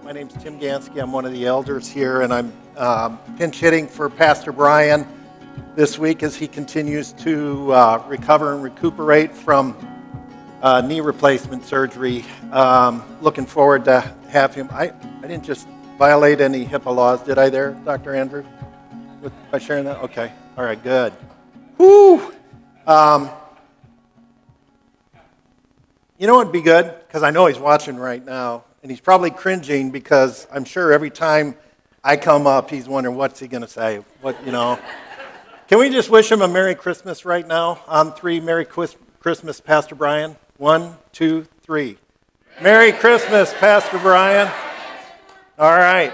My name's Tim Gansky. I'm one of the elders here, and I'm pinch hitting for Pastor Brian this week as he continues to recover and recuperate from knee replacement surgery. Looking forward to have him. I didn't just violate any HIPAA laws, did I there, Dr. Andrew? By sharing that? Okay. All right, good. Woo! You know what would be good? Because I know he's watching right now, and he's probably cringing because I'm sure every time I come up, he's wondering, what's he going to say? Can we just wish him a Merry Christmas right now? On three, Merry Christmas, Pastor Brian. 1, 2, 3. Merry Christmas, Pastor Brian. All right.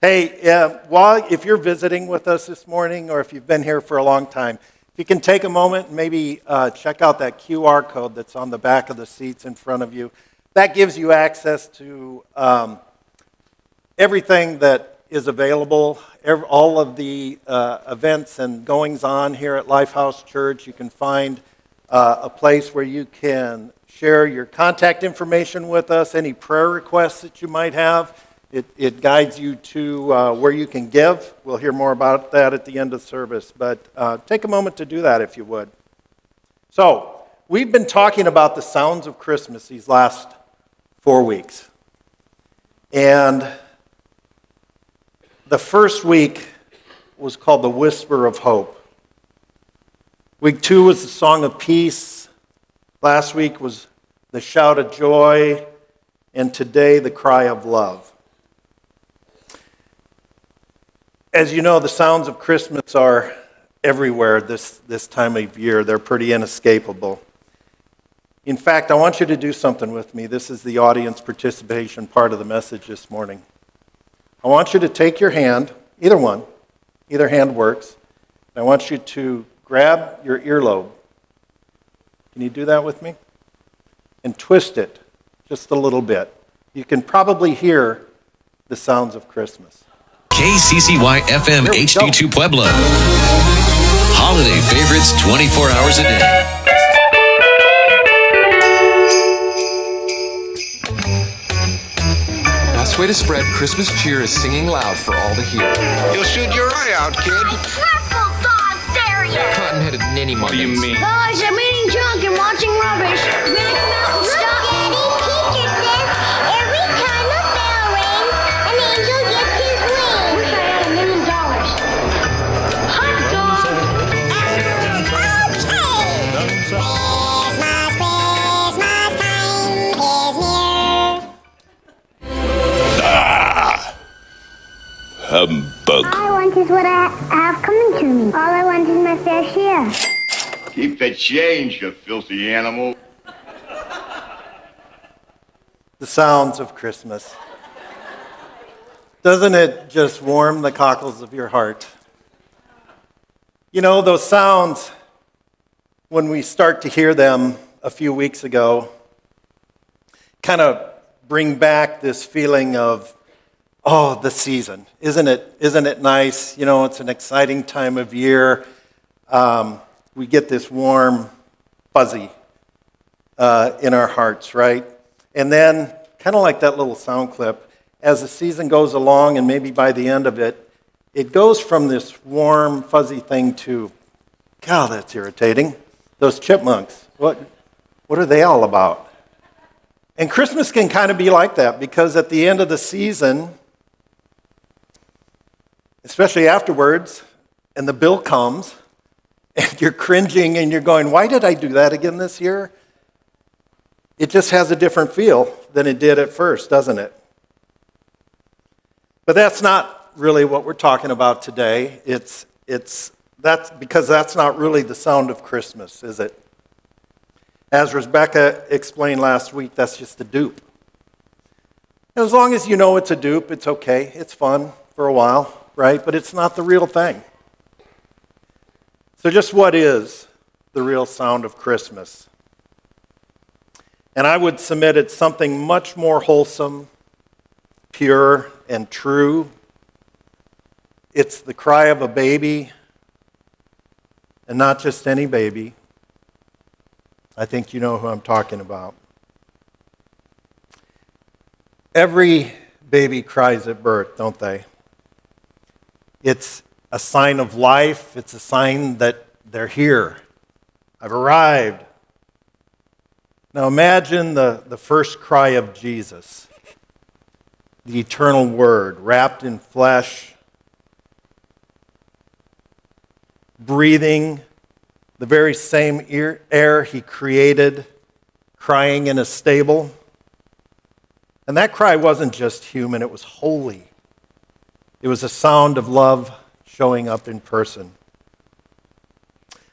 Hey, if you're visiting with us this morning, or if you've been here for a long time, if you can take a moment and maybe check out that QR code that's on the back of the seats in front of you. That gives you access to everything that is available, all of the events and goings-on here at Lifehouse Church. You can find a place where you can share your contact information with us, any prayer requests that you might have. It guides you to where you can give. We'll hear more about that at the end of service, but take a moment to do that if you would. So, we've been talking about the sounds of Christmas these last 4 weeks. And the first week was called The Whisper of Hope. Week 2 was the Song of Peace. Last week was the Shout of Joy. And today, the Cry of Love. As you know, the sounds of Christmas are everywhere this time of year. They're pretty inescapable. In fact, I want you to do something with me. This is the audience participation part of the message this morning. I want you to take your hand, either one, either hand works, and I want you to grab your earlobe. Can you do that with me? And twist it just a little bit. You can probably hear the sounds of Christmas. KCCY FM HD2 Pueblo. Holiday favorites 24 hours a day. Best way to spread Christmas cheer is singing loud for all to hear. You'll shoot your eye out, kid. Careful, dog, there you. Cotton-headed ninny monkeys. What do you mean? Guys, I'm eating junk and watching rubbish. Mac Mountain, stop. Daddy, teacher says every time a bell rings, an angel gets his wings. Wish I had $1 million. Hot dog. Humbug. All I want is what I have coming to me. All I want is my fair share. Keep the change, you filthy animal. The sounds of Christmas. Doesn't it just warm the cockles of your heart? You know, those sounds, when we start to hear them a few weeks ago, kind of bring back this feeling of, oh, the season. Isn't it nice? You know, it's an exciting time of year. We get this warm, fuzzy in our hearts, right? And then, kind of like that little sound clip, as the season goes along and maybe by the end of it, it goes from this warm, fuzzy thing to, God, that's irritating. Those chipmunks, what are they all about? And Christmas can kind of be like that because at the end of the season, especially afterwards, and the bill comes, and you're cringing and you're going, why did I do that again this year? It just has a different feel than it did at first, doesn't it? But that's not really what we're talking about today. That's because that's not really the sound of Christmas, is it? As Rebecca explained last week, that's just a dupe. As long as you know it's a dupe, it's okay. It's fun for a while, right? But it's not the real thing. So just what is the real sound of Christmas? And I would submit it's something much more wholesome, pure, and true. It's the cry of a baby, and not just any baby. I think you know who I'm talking about. Every baby cries at birth, don't they? It's a sign of life. It's a sign that they're here. I've arrived. Now imagine the first cry of Jesus, the eternal Word, wrapped in flesh, breathing the very same air he created, crying in a stable. And that cry wasn't just human, it was holy. It was a sound of love showing up in person.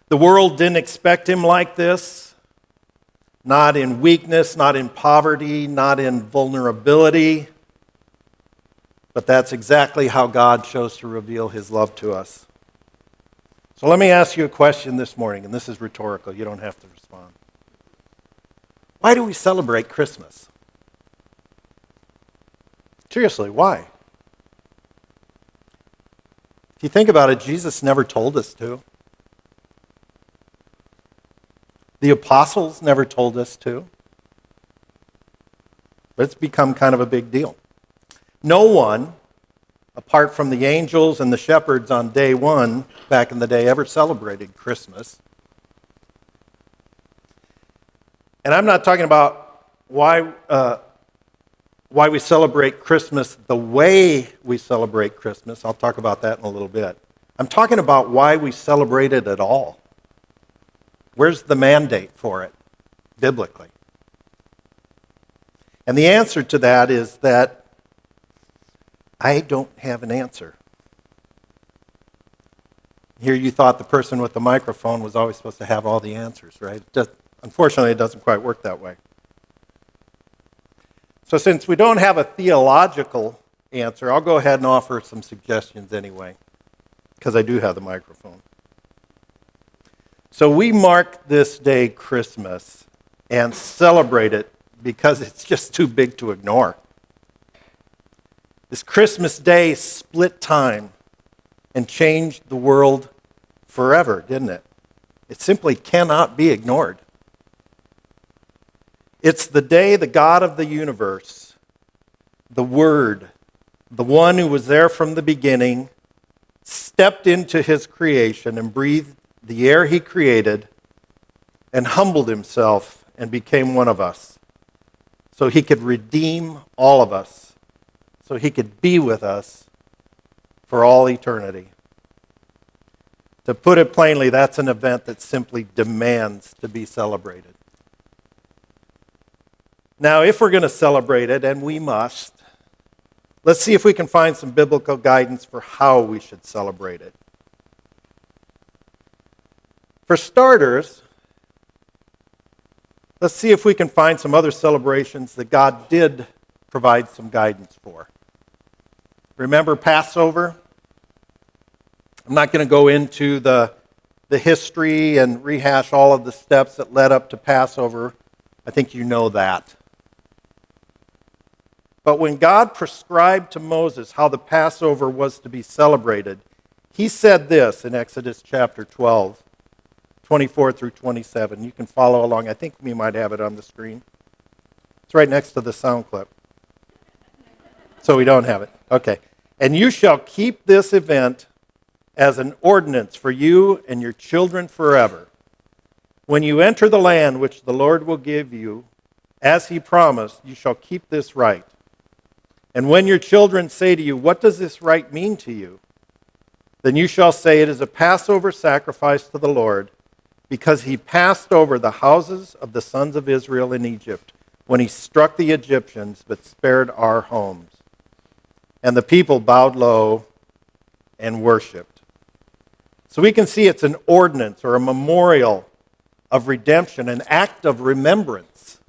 The world didn't expect him like this, not in weakness, not in poverty, not in vulnerability, but that's exactly how God chose to reveal his love to us. So let me ask you a question this morning, and this is rhetorical, you don't have to respond. Why do we celebrate Christmas? Seriously, why? If you think about it, Jesus never told us to. The apostles never told us to. But it's become kind of a big deal. No one, apart from the angels and the shepherds on day one, back in the day, ever celebrated Christmas. And I'm not talking about why we celebrate Christmas the way we celebrate Christmas. I'll talk about that in a little bit. I'm talking about why we celebrate it at all. Where's the mandate for it, biblically? And the answer to that is that I don't have an answer. Here you thought the person with the microphone was always supposed to have all the answers, right? Unfortunately, it doesn't quite work that way. So since we don't have a theological answer, I'll go ahead and offer some suggestions anyway, because I do have the microphone. So we mark this day Christmas and celebrate it because it's just too big to ignore. This Christmas day split time and changed the world forever, didn't it? It simply cannot be ignored. It's the day the God of the universe, the Word, the one who was there from the beginning, stepped into his creation and breathed the air he created and humbled himself and became one of us so he could redeem all of us, so he could be with us for all eternity. To put it plainly, that's an event that simply demands to be celebrated. Now, if we're going to celebrate it, and we must, let's see if we can find some biblical guidance for how we should celebrate it. For starters, let's see if we can find some other celebrations that God did provide some guidance for. Remember Passover? I'm not going to go into the history and rehash all of the steps that led up to Passover. I think you know that. But when God prescribed to Moses how the Passover was to be celebrated, he said this in Exodus chapter 12, 24 through 27. You can follow along. I think we might have it on the screen. It's right next to the sound clip. So we don't have it. Okay. And you shall keep this event as an ordinance for you and your children forever. When you enter the land which the Lord will give you, as he promised, you shall keep this rite. And when your children say to you, what does this rite mean to you? Then you shall say, it is a Passover sacrifice to the Lord, because he passed over the houses of the sons of Israel in Egypt, when he struck the Egyptians, but spared our homes. And the people bowed low and worshipped. So we can see it's an ordinance or a memorial of redemption, an act of remembrance.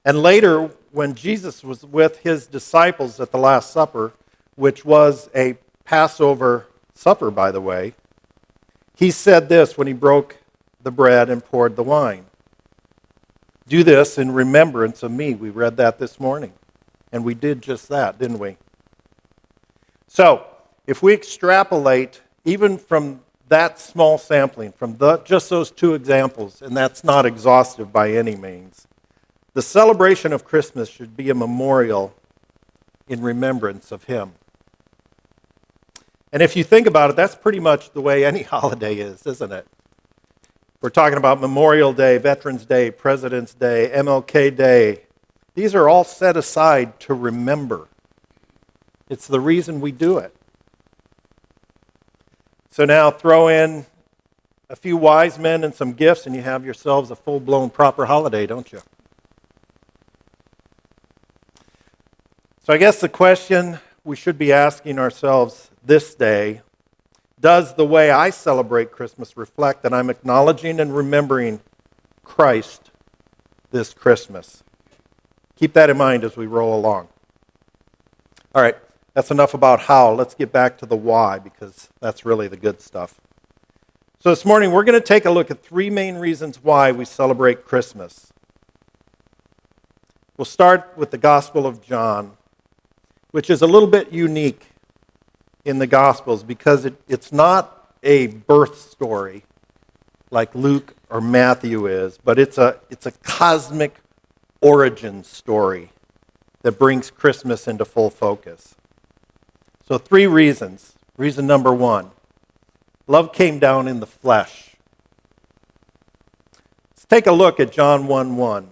And later, when Jesus was with his disciples at the Last Supper, which was a Passover supper, by the way, he said this when he broke the bread and poured the wine. Do this in remembrance of me. We read that this morning. And we did just that, didn't we? So, if we extrapolate even from that small sampling, from just those two examples, and that's not exhaustive by any means, The celebration of Christmas should be a memorial in remembrance of him. And if you think about it, that's pretty much the way any holiday is, isn't it? We're talking about Memorial Day, Veterans Day, President's Day, MLK Day. These are all set aside to remember. It's the reason we do it. So now throw in a few wise men and some gifts, and you have yourselves a full-blown proper holiday, don't you? So I guess the question we should be asking ourselves this day, does the way I celebrate Christmas reflect that I'm acknowledging and remembering Christ this Christmas? Keep that in mind as we roll along. All right, that's enough about how. Let's get back to the why, because that's really the good stuff. So this morning, we're going to take a look at three main reasons why we celebrate Christmas. We'll start with the Gospel of John, which is a little bit unique in the Gospels because it's not a birth story like Luke or Matthew is, but it's a cosmic origin story that brings Christmas into full focus. So three reasons. Reason number one, love came down in the flesh. Let's take a look at John 1:1,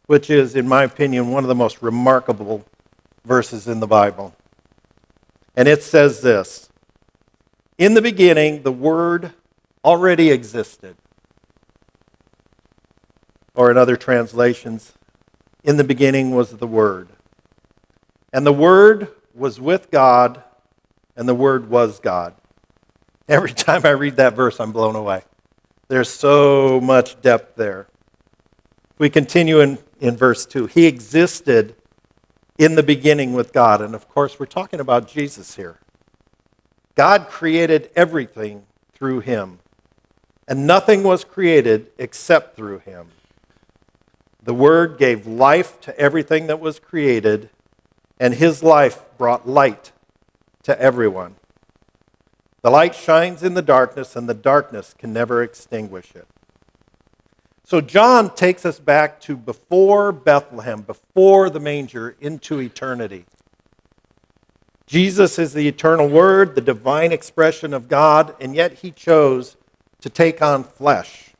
which is, in my opinion, one of the most remarkable verses in the Bible. And it says this: in the beginning, the Word already existed. Or in other translations, in the beginning was the Word. And the Word was with God, and the Word was God. Every time I read that verse, I'm blown away. There's so much depth there. We continue in verse 2. He existed in the beginning with God. And of course, we're talking about Jesus here. God created everything through him, and nothing was created except through him. The Word gave life to everything that was created, and his life brought light to everyone. The light shines in the darkness, and the darkness can never extinguish it. So John takes us back to before Bethlehem, before the manger, into eternity. Jesus is the eternal Word, the divine expression of God, and yet he chose to take on flesh.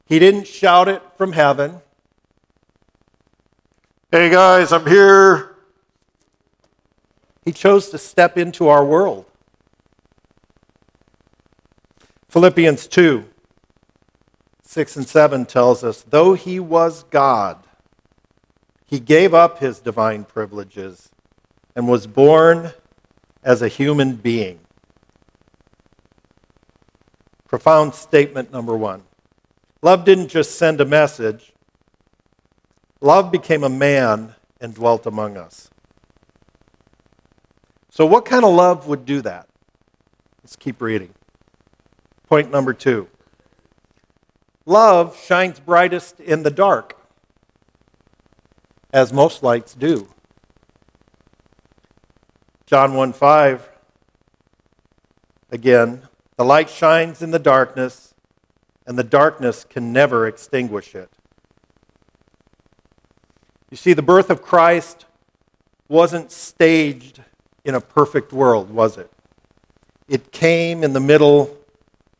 He didn't shout it from heaven. Hey guys, I'm here. He chose to step into our world. Philippians 2:6-7 tells us, though he was God, he gave up his divine privileges and was born as a human being. Profound statement number one. Love didn't just send a message. Love became a man and dwelt among us. So what kind of love would do that? Let's keep reading. Point number 2. Love shines brightest in the dark, as most lights do. John 1:5, again, the light shines in the darkness, and the darkness can never extinguish it. You see, the birth of Christ wasn't staged in a perfect world, was it? It came in the middle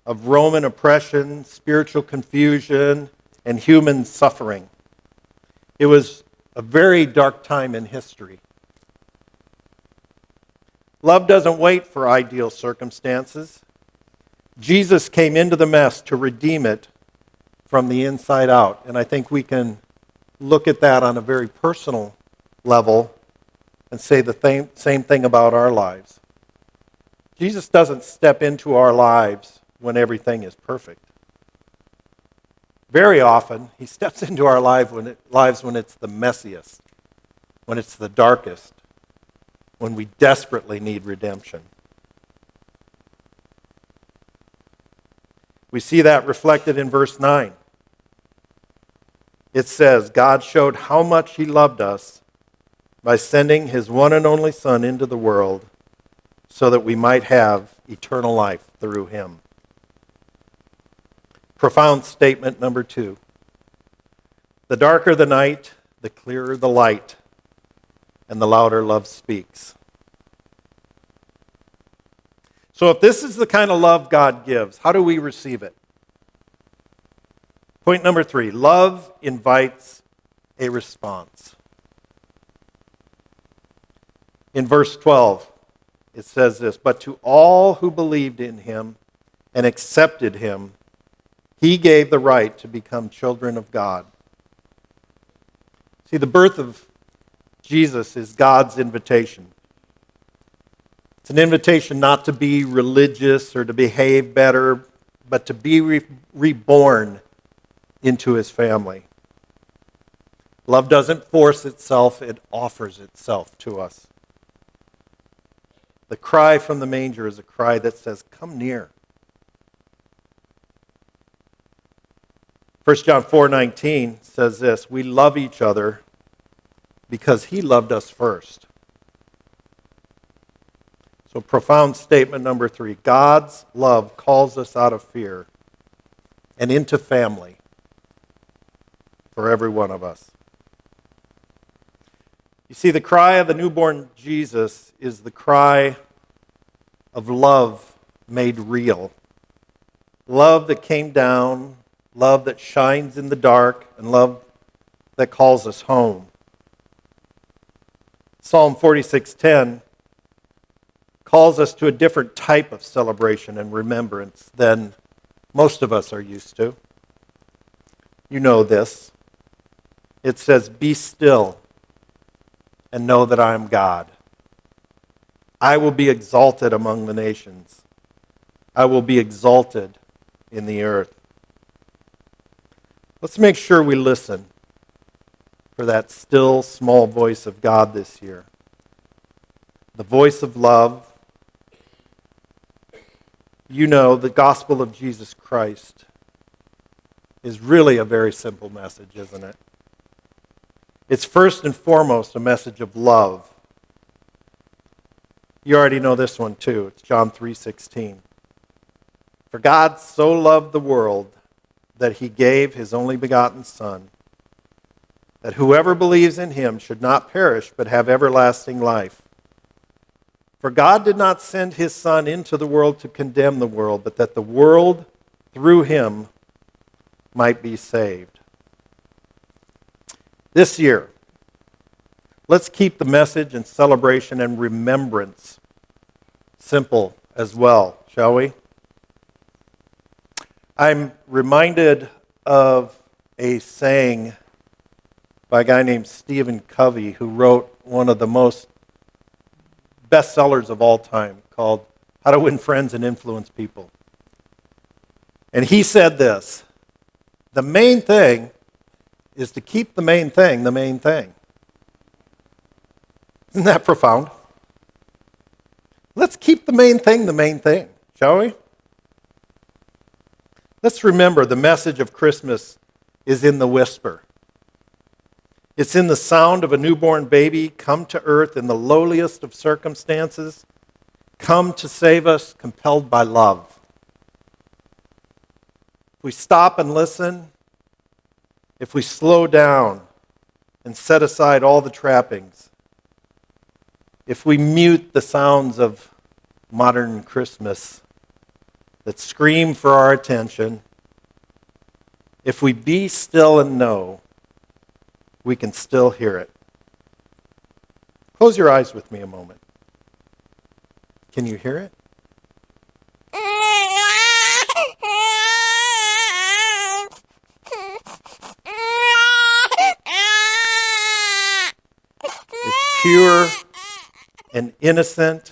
of Roman oppression, spiritual confusion, and human suffering. It was a very dark time in history. Love doesn't wait for ideal circumstances. Jesus came into the mess to redeem it from the inside out. And I think we can look at that on a very personal level and say the same thing about our lives. Jesus doesn't step into our lives when everything is perfect. Very often, he steps into our lives when it's the messiest, when it's the darkest, when we desperately need redemption. We see that reflected in verse 9. It says, God showed how much he loved us by sending his one and only Son into the world so that we might have eternal life through him. Profound statement number 2. The darker the night, the clearer the light, and the louder love speaks. So if this is the kind of love God gives, how do we receive it? Point number 3, love invites a response. In verse 12, it says this, "But to all who believed in him and accepted him, he gave the right to become children of God." See, the birth of Jesus is God's invitation. It's an invitation not to be religious or to behave better, but to be reborn into his family. Love doesn't force itself, it offers itself to us. The cry from the manger is a cry that says, "Come near." 1 John 4:19 says this, "We love each other because he loved us first." So profound statement number 3, God's love calls us out of fear and into family for every one of us. You see, the cry of the newborn Jesus is the cry of love made real. Love that came down, love that shines in the dark, and love that calls us home. Psalm 46:10 calls us to a different type of celebration and remembrance than most of us are used to. You know this. It says, "Be still and know that I am God. I will be exalted among the nations. I will be exalted in the earth." Let's make sure we listen for that still small voice of God this year. The voice of love. You know, the gospel of Jesus Christ is really a very simple message, isn't it? It's first and foremost a message of love. You already know this one too. It's John 3:16. "For God so loved the world that he gave his only begotten Son, that whoever believes in him should not perish but have everlasting life. For God did not send his Son into the world to condemn the world, but that the world through him might be saved." This year, let's keep the message and celebration and remembrance simple as well, shall we? I'm reminded of a saying by a guy named Stephen Covey, who wrote one of the most bestsellers of all time called How to Win Friends and Influence People. And he said this, "The main thing is to keep the main thing the main thing." Isn't that profound? Let's keep the main thing, shall we? Let's remember the message of Christmas is in the whisper. It's in the sound of a newborn baby come to earth in the lowliest of circumstances, come to save us, compelled by love. If we stop and listen, if we slow down and set aside all the trappings, if we mute the sounds of modern Christmas that scream for our attention, if we be still and know, we can still hear it. Close your eyes with me a moment. Can you hear it? It's pure and innocent.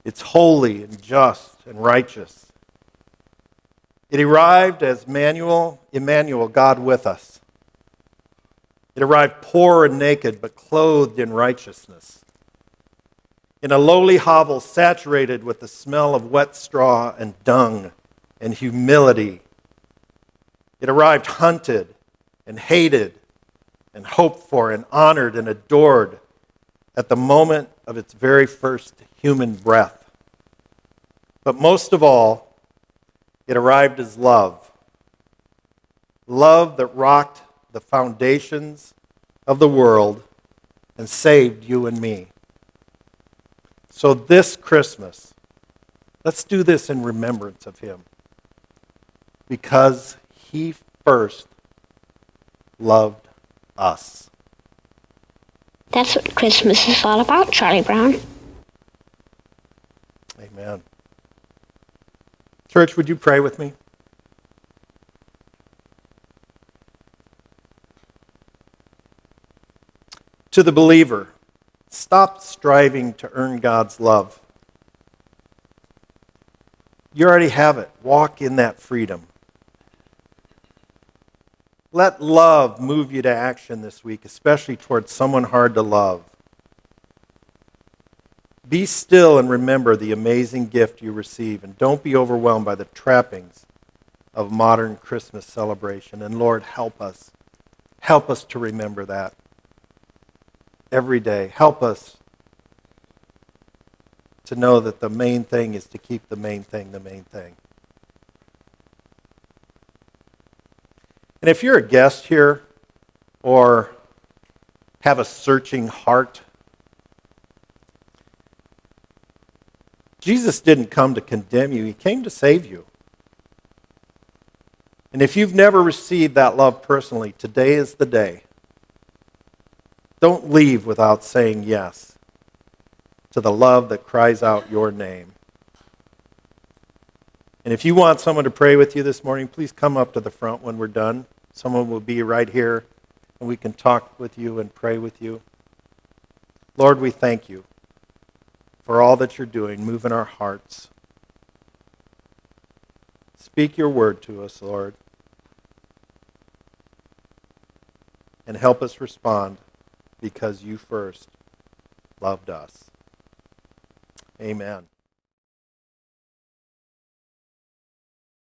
It's holy and just and righteous. It arrived as Emmanuel, God with us. It arrived poor and naked, but clothed in righteousness. In a lowly hovel saturated with the smell of wet straw and dung and humility. It arrived hunted and hated and hoped for and honored and adored at the moment of its very first human breath. But most of all, it arrived as love. Love that rocked the foundations of the world and saved you and me. So this Christmas, let's do this in remembrance of him, because he first loved us. That's what Christmas is all about, Charlie Brown. Amen. Church, would you pray with me? To the believer, stop striving to earn God's love. You already have it. Walk in that freedom. Let love move you to action this week, especially towards someone hard to love. Be still and remember the amazing gift you receive, and don't be overwhelmed by the trappings of modern Christmas celebration. And Lord, help us. Help us to remember that every day. Help us to know that the main thing is to keep the main thing the main thing. And if you're a guest here or have a searching heart, Jesus didn't come to condemn you. He came to save you. And if you've never received that love personally, today is the day. Don't leave without saying yes to the love that cries out your name. And if you want someone to pray with you this morning, please come up to the front when we're done. Someone will be right here, and we can talk with you and pray with you. Lord, we thank you for all that you're doing. Move in our hearts. Speak your word to us, Lord, and help us respond because you first loved us. Amen.